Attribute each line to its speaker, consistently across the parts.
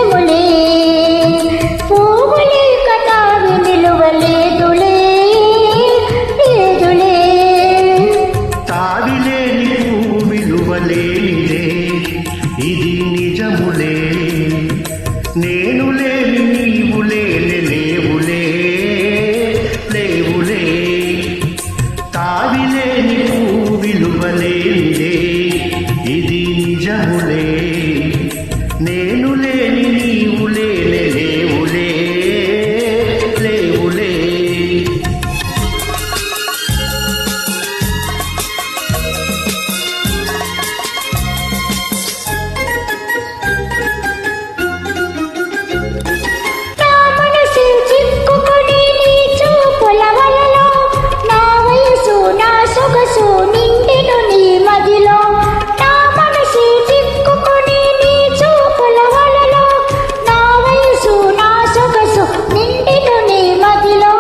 Speaker 1: నిజములే పువ్వులే కటావి నిలువలేదులే లేదులే
Speaker 2: తావిలేని పువ్వు విలువలేనిదే ఇది నిజములే నేను లేని నీవు లేని లేవులే లేవులే తావిలేని పువ్వు విలువలేనిదే ఇది నిజములే నేను లేని నీవు లేని లేవులే లేవులే
Speaker 1: నా మనసు చిక్కుకుని నీ చూపుల వలలో నా వయసు నా సొగసు నిండెను నీ మదిలో నా మనసు చిక్కుకుని నీ చూపుల వలలో నా వయసు నా సొగసు నిండెను నీ మదిలో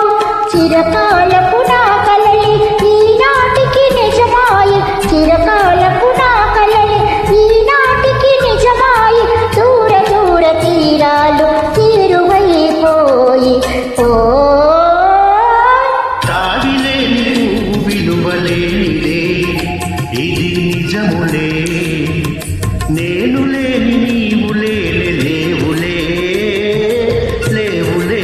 Speaker 1: చిరకాలపు నా కలలి ఈనాటికి నిజమాయి చిరకాలపు నా కలలి ఈనాటికి నిజమాయి దూర దూర తీరాలు తీరువైపోయి ఓ
Speaker 2: తావిలేని పువ్వు విలువలేనిదే ఇది నిజములే నేను లేని నీవు లేని లేవులే లేవులే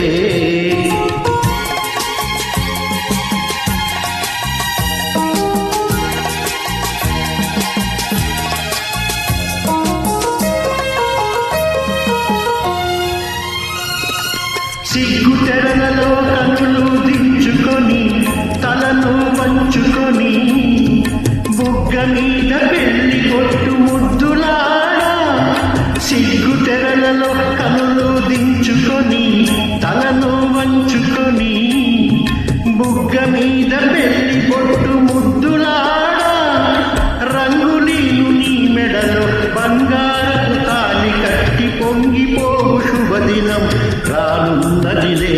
Speaker 2: సిగ్గు తెరలలో కనులు దించుకొని తలను వంచుకొని బుగ్గ మీద పెళ్లి కొట్టు ముద్దులాడా సిగ్గు తెరలలో కనులు దించుకొని తలను వంచుకొని బుగ్గ మీద పెళ్లి కొట్టు ముద్దులాడా రంగులీలు నీ మెడలో బంగారపు తాళి కట్టి పొంగిపోవు శుభదినం రానున్నదిలే